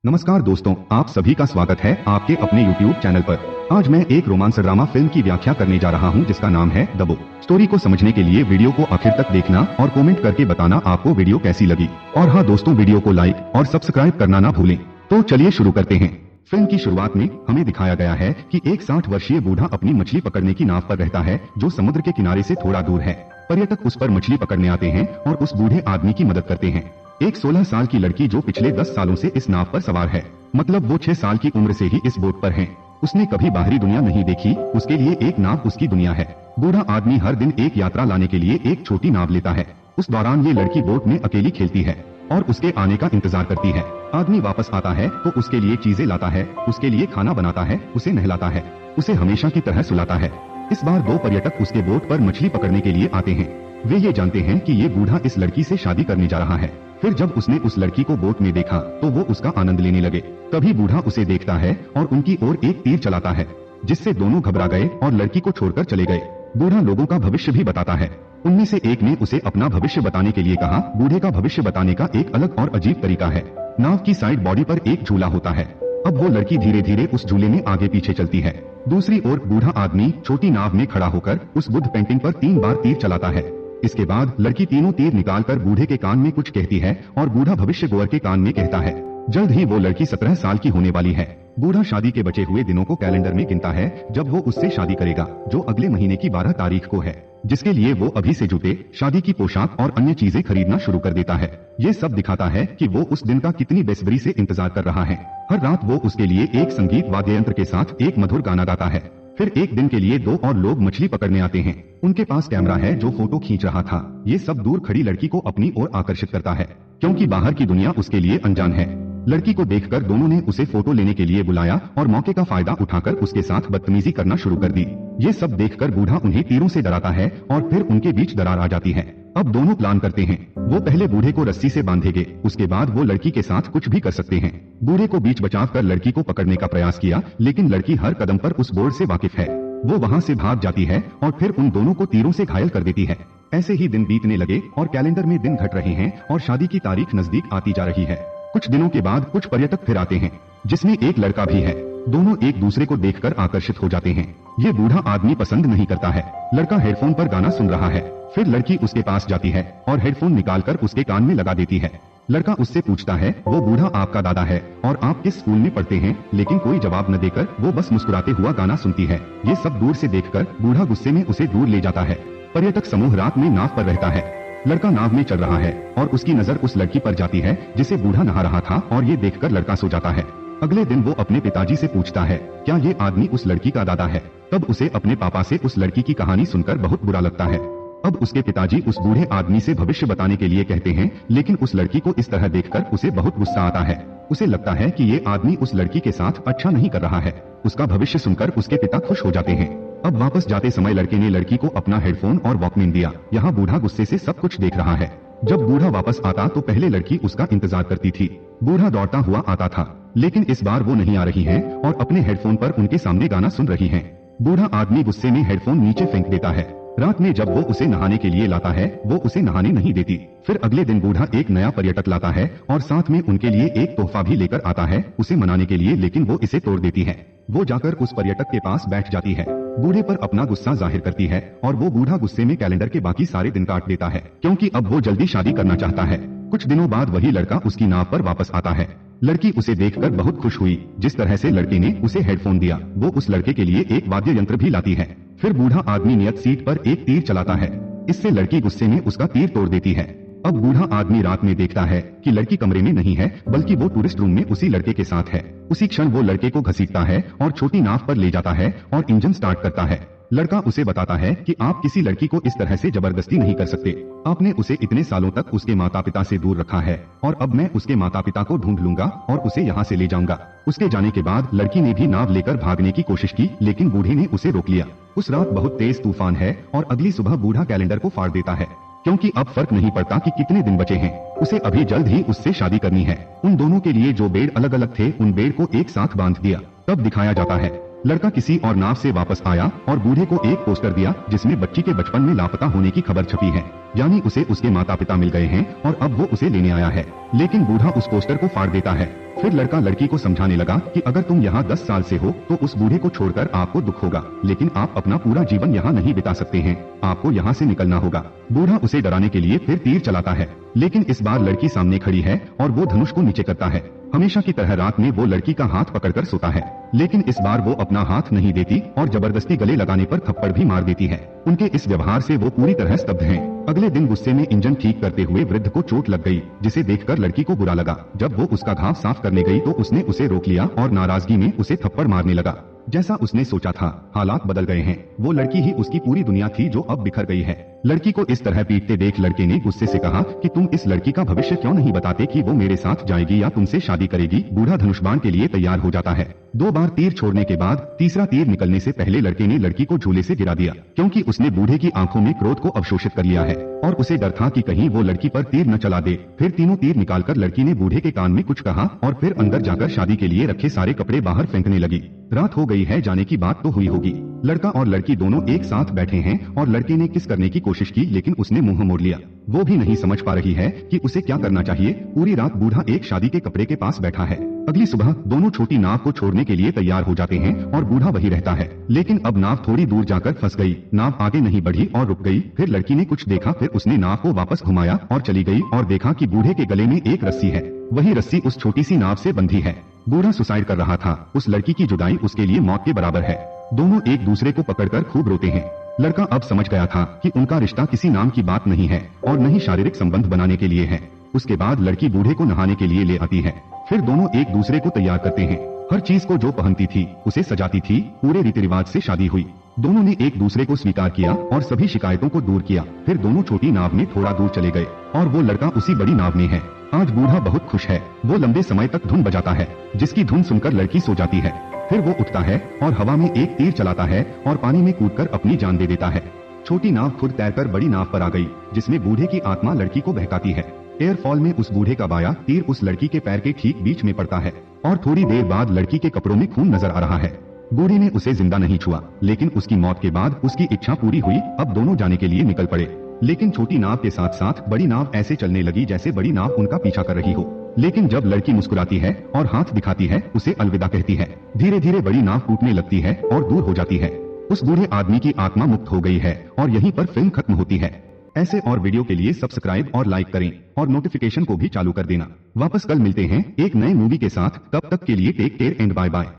नमस्कार दोस्तों, आप सभी का स्वागत है आपके अपने YouTube चैनल पर। आज मैं एक रोमांस ड्रामा फिल्म की व्याख्या करने जा रहा हूं जिसका नाम है दबो। स्टोरी को समझने के लिए वीडियो को आखिर तक देखना और कमेंट करके बताना आपको वीडियो कैसी लगी। और हाँ दोस्तों, वीडियो को लाइक और सब्सक्राइब करना ना भूलें। तो चलिए शुरू करते हैं। फिल्म की शुरुआत में हमें दिखाया गया है कि एक 60 वर्षीय बूढ़ा अपनी मछली पकड़ने की नाव पर रहता है जो समुद्र के किनारे से थोड़ा दूर है। पर्यटक उस पर मछली पकड़ने आते हैं और उस बूढ़े आदमी की मदद करते हैं। एक 16 साल की लड़की जो पिछले 10 सालों से इस नाव पर सवार है, मतलब वो 6 साल की उम्र से ही इस बोट पर है। उसने कभी बाहरी दुनिया नहीं देखी, उसके लिए एक नाव उसकी दुनिया है। बूढ़ा आदमी हर दिन एक यात्रा लाने के लिए एक छोटी नाव लेता है। उस दौरान ये लड़की बोट में अकेली खेलती है और उसके आने का इंतजार करती है। आदमी वापस आता है तो उसके लिए चीजें लाता है, उसके लिए खाना बनाता है, उसे नहलाता है, उसे हमेशा की तरह सुलाता है। इस बार 2 पर्यटक उसके बोट पर मछली पकड़ने के लिए आते हैं। वे ये जानते हैं कि ये बूढ़ा इस लड़की से शादी करने जा रहा है। फिर जब उसने उस लड़की को बोट में देखा तो वो उसका आनंद लेने लगे। तभी बूढ़ा उसे देखता है और उनकी ओर एक तीर चलाता है, जिससे दोनों घबरा गए और लड़की को छोड़कर चले गए। बूढ़ा लोगों का भविष्य भी बताता है। उनमें से एक ने उसे अपना भविष्य बताने के लिए कहा। बूढ़े का भविष्य बताने का एक अलग और अजीब तरीका है। नाव की साइड बॉडी पर एक झूला होता है। अब वो लड़की धीरे धीरे उस झूले में आगे पीछे चलती है। दूसरी ओर बूढ़ा आदमी छोटी नाव में खड़ा होकर उस बुद्ध पेंटिंग पर 3 बार तीर चलाता है। इसके बाद लड़की तीनों तीर निकालकर बूढ़े के कान में कुछ कहती है और बूढ़ा भविष्य गोवर के कान में कहता है। जल्द ही वो लड़की 17 साल की होने वाली है। बूढ़ा शादी के बचे हुए दिनों को कैलेंडर में गिनता है जब वो उससे शादी करेगा, जो अगले महीने की 12 तारीख को है, जिसके लिए वो अभी से जूते, शादी की पोशाक और अन्य चीजें खरीदना शुरू कर देता है। ये सब दिखाता है कि वो उस दिन का कितनी बेसब्री से इंतजार कर रहा है। हर रात वो उसके लिए एक संगीत वाद्य यंत्र के साथ एक मधुर गाना गाता है। फिर एक दिन के लिए 2 और लोग मछली पकड़ने आते हैं। उनके पास कैमरा है जो फोटो खींच रहा था। ये सब दूर खड़ी लड़की को अपनी ओर आकर्षित करता है, क्योंकि बाहर की दुनिया उसके लिए अनजान है। लड़की को देखकर दोनों ने उसे फोटो लेने के लिए बुलाया और मौके का फायदा उठाकर उसके साथ बदतमीजी करना शुरू कर दी। ये सब देखकर बूढ़ा उन्हें तीरों से डराता है और फिर उनके बीच दरार आ जाती है। अब दोनों प्लान करते हैं। वो पहले बूढ़े को रस्सी से बांधेंगे, उसके बाद वो लड़की के साथ कुछ भी कर सकते हैं। बूढ़े को बीच बचाव कर लड़की को पकड़ने का प्रयास किया, लेकिन लड़की हर कदम पर उस बोर्ड से वाकिफ है। वो वहाँ से भाग जाती है और फिर उन दोनों को तीरों से घायल कर देती है। ऐसे ही दिन बीतने लगे और कैलेंडर में दिन घट रहे हैं और शादी की तारीख नजदीक आती जा रही है। कुछ दिनों के बाद कुछ पर्यटक फिर आते हैं, जिसमें एक लड़का भी है। दोनों एक दूसरे को देखकर आकर्षित हो जाते हैं। ये बूढ़ा आदमी पसंद नहीं करता है। लड़का हेडफोन पर गाना सुन रहा है। फिर लड़की उसके पास जाती है और हेडफोन निकालकर उसके कान में लगा देती है। लड़का उससे पूछता है वो बूढ़ा आपका दादा है और आप किस स्कूल में पढ़ते हैं, लेकिन कोई जवाब न देकर वो बस मुस्कुराते हुआ गाना सुनती है। ये सब दूर से देखकर बूढ़ा गुस्से में उसे दूर ले जाता है। पर्यटक समूह रात में नाव पर रहता है। लड़का नाव में चल रहा है और उसकी नजर उस लड़की पर जाती है जिसे बूढ़ा नहा रहा था और ये देखकर लड़का सो जाता है। अगले दिन वो अपने पिताजी से पूछता है क्या ये आदमी उस लड़की का दादा है। तब उसे अपने पापा से उस लड़की की कहानी सुनकर बहुत बुरा लगता है। अब उसके पिताजी उस बूढ़े आदमी से भविष्य बताने के लिए कहते हैं, लेकिन उस लड़की को इस तरह देखकर उसे बहुत गुस्सा आता है। उसे लगता है कि ये आदमी उस लड़की के साथ अच्छा नहीं कर रहा है। उसका भविष्य सुनकर उसके पिता खुश हो जाते हैं। अब वापस जाते समय लड़के ने लड़की को अपना हेडफोन और वॉकमैन दिया। यहाँ बूढ़ा गुस्से से सब कुछ देख रहा है। जब बूढ़ा वापस आता तो पहले लड़की उसका इंतजार करती थी। बूढ़ा दौड़ता हुआ आता था, लेकिन इस बार वो नहीं आ रही है और अपने हेडफोन पर उनके सामने गाना सुन रही है। बूढ़ा आदमी गुस्से में हेडफोन नीचे फेंक देता है। रात में जब वो उसे नहाने के लिए लाता है, वो उसे नहाने नहीं देती। फिर अगले दिन बूढ़ा एक नया पर्यटक लाता है और साथ में उनके लिए एक तोहफा भी लेकर आता है उसे मनाने के लिए, लेकिन वो इसे तोड़ देती है। वो जाकर उस पर्यटक के पास बैठ जाती है, बूढ़े पर अपना गुस्सा जाहिर करती है और वो बूढ़ा गुस्से में कैलेंडर के बाकी सारे दिन काट देता है, क्योंकि अब वो जल्दी शादी करना चाहता है। कुछ दिनों बाद वही लड़का उसकी नाव पर वापस आता है। लड़की उसे देखकर बहुत खुश हुई। जिस तरह से लड़के ने उसे हेडफोन दिया, वो उस लड़के के लिए एक वाद्य यंत्र भी लाती है। फिर बूढ़ा आदमी नियत सीट पर एक तीर चलाता है। इससे लड़की गुस्से में उसका तीर तोड़ देती है। अब बूढ़ा आदमी रात में देखता है कि लड़की कमरे में नहीं है, बल्कि वो टूरिस्ट रूम में उसी लड़के के साथ है। उसी क्षण वो लड़के को घसीटता है और छोटी नाव पर ले जाता है और इंजन स्टार्ट करता है। लड़का उसे बताता है कि आप किसी लड़की को इस तरह से जबरदस्ती नहीं कर सकते। आपने उसे इतने सालों तक उसके माता पिता से दूर रखा है और अब मैं उसके माता पिता को ढूंढ लूंगा और उसे यहाँ से ले जाऊंगा। उसके जाने के बाद लड़की ने भी नाव लेकर भागने की कोशिश की, लेकिन बूढ़े ने उसे रोक लिया। उस रात बहुत तेज तूफान है और अगली सुबह बूढ़ा कैलेंडर को फाड़ देता है, क्योंकि अब फर्क नहीं पड़ता कि कितने दिन बचे हैं। उसे अभी जल्द ही उससे शादी करनी है। उन दोनों के लिए जो बेड अलग अलग थे, उन बेड को एक साथ बांध दिया। तब दिखाया जाता है लड़का किसी और नाव से वापस आया और बूढ़े को एक पोस्टर दिया जिसमें बच्ची के बचपन में लापता होने की खबर छपी है, यानी उसे उसके माता पिता मिल गए हैं और अब वो उसे लेने आया है। लेकिन बूढ़ा उस पोस्टर को फाड़ देता है। फिर लड़का लड़की को समझाने लगा कि अगर तुम यहाँ 10 साल से हो तो उस बूढ़े को छोड़कर आपको दुख होगा, लेकिन आप अपना पूरा जीवन यहाँ नहीं बिता सकते हैं, आपको यहाँ से निकलना होगा। बूढ़ा उसे डराने के लिए फिर तीर चलाता है, लेकिन इस बार लड़की सामने खड़ी है और वो धनुष को नीचे करता है। हमेशा की तरह रात में वो लड़की का हाथ पकड़कर सोता है, लेकिन इस बार वो अपना हाथ नहीं देती और जबरदस्ती गले लगाने पर थप्पड़ भी मार देती है। उनके इस व्यवहार से वो पूरी तरह स्तब्ध हैं। अगले दिन गुस्से में इंजन ठीक करते हुए वृद्ध को चोट लग गई, जिसे देखकर लड़की को बुरा लगा। जब वो उसका घाव साफ करने गई तो उसने उसे रोक लिया और नाराजगी में उसे थप्पड़ मारने लगा। जैसा उसने सोचा था, हालात बदल गए हैं। वो लड़की ही उसकी पूरी दुनिया थी जो अब बिखर गई है। लड़की को इस तरह पीटते देख लड़के ने गुस्से से कहा कि तुम इस लड़की का भविष्य क्यों नहीं बताते कि वो मेरे साथ जाएगी या तुमसे शादी करेगी। बूढ़ा धनुषबाण के लिए तैयार हो जाता है। 2 बार तीर छोड़ने के बाद तीसरा तीर निकलने से पहले लड़के ने लड़की को झूले से गिरा दिया, क्योंकि उसने बूढ़े की आंखों में क्रोध को अवशोषित कर लिया है और उसे डर था कि कहीं वो लड़की पर तीर न चला दे। फिर तीनों तीर निकालकर लड़की ने बूढ़े के कान में कुछ कहा और फिर अंदर जाकर शादी के लिए रखे सारे कपड़े बाहर फेंकने लगी। रात हो गई है, जाने की बात तो हुई होगी। लड़का और लड़की दोनों एक साथ बैठे हैं और लड़के ने किस करने की कोशिश की, लेकिन उसने मुंह मोड़ लिया। वो भी नहीं समझ पा रही है कि उसे क्या करना चाहिए। पूरी रात बूढ़ा एक शादी के कपड़े के पास बैठा है। अगली सुबह दोनों छोटी नाव को छोड़ने के लिए तैयार हो जाते हैं और बूढ़ा वही रहता है, लेकिन अब नाव थोड़ी दूर जाकर फंस गई। नाव आगे नहीं बढ़ी और रुक गई। फिर लड़की ने कुछ देखा, फिर उसने नाव को वापस घुमाया और चली गई और देखा कि बूढ़े के गले में एक रस्सी है। वही रस्सी उस छोटी सी नाव से बंधी है। बूढ़ा सुसाइड कर रहा था। उस लड़की की जुदाई उसके लिए मौत के बराबर है। दोनों एक दूसरे को पकड़कर खूब रोते हैं। लड़का अब समझ गया था कि उनका रिश्ता किसी नाम की बात नहीं है और न ही शारीरिक संबंध बनाने के लिए है। उसके बाद लड़की बूढ़े को नहाने के लिए ले आती है। फिर दोनों एक दूसरे को तैयार करते हैं। हर चीज को जो पहनती थी उसे सजाती थी। पूरे रीति रिवाज से शादी हुई। दोनों ने एक दूसरे को स्वीकार किया और सभी शिकायतों को दूर किया। फिर दोनों छोटी नाव में थोड़ा दूर चले गए और वो लड़का उसी बड़ी नाव में है। आज बूढ़ा बहुत खुश है। वो लंबे समय तक धुन बजाता है, जिसकी धुन सुनकर लड़की सो जाती है। फिर वो उठता है और हवा में एक तीर चलाता है और पानी में कूदकर अपनी जान दे देता है। छोटी नाव खुद तैरकर बड़ी नाव पर आ गई, जिसमें बूढ़े की आत्मा लड़की को बहकाती है। एयरफॉल में उस बूढ़े का बाया तीर उस लड़की के पैर के ठीक बीच में पड़ता है और थोड़ी देर बाद लड़की के कपड़ों में खून नजर आ रहा है। बूढ़े ने उसे जिंदा नहीं छुआ, लेकिन उसकी मौत के बाद उसकी इच्छा पूरी हुई। अब दोनों जाने के लिए निकल पड़े, लेकिन छोटी नाव के साथ साथ बड़ी नाव ऐसे चलने लगी जैसे बड़ी नाव उनका पीछा कर रही हो। लेकिन जब लड़की मुस्कुराती है और हाथ दिखाती है, उसे अलविदा कहती है, धीरे धीरे बड़ी नाव टूटने लगती है और दूर हो जाती है। उस बूढ़े आदमी की आत्मा मुक्त हो गई है और यहीं पर फिल्म खत्म होती है। ऐसे और वीडियो के लिए सब्सक्राइब और लाइक करें और नोटिफिकेशन को भी चालू कर देना। वापस कल मिलते हैं एक नए मूवी के साथ। तब तक के लिए take care and bye bye.